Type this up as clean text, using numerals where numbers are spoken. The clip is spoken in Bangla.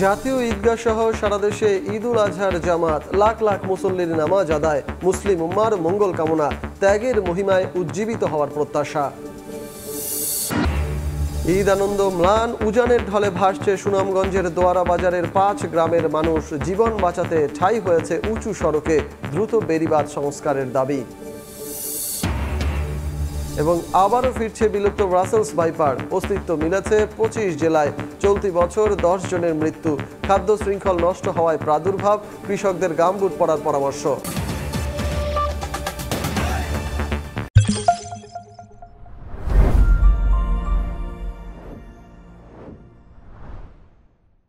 জাতীয় ঈদগাহ সহ সারা দেশে ঈদ উল আজহার জামাত, লাখ লাখ মুসল্লির নামাজ আদায়, মুসলিম উম্মার মঙ্গল কামনা, ত্যাগের মহিমায় উজ্জীবিত হওয়ার প্রত্যাশা। ঈদ আনন্দ ম্লান, উজানের ঢলে ভাসছে সুনামগঞ্জের দোয়ারা বাজারের 5 গ্রামের মানুষ। জীবন বাঁচাতে ঠাঁই হয়েছে উঁচু সড়কে, দ্রুত বেড়িবাঁধ সংস্কারের দাবি। এবং আবারও ফিরছে বিলুপ্ত ব্রাসেলস ভাইপার, অস্তিত্ব মিলেছে 25 জেলায়। চলতি বছর 10 জনের মৃত্যু। খাদ্য শৃঙ্খল নষ্ট হওয়ায় প্রাদুর্ভাব, কৃষকদের গামবুট পরার পরামর্শ।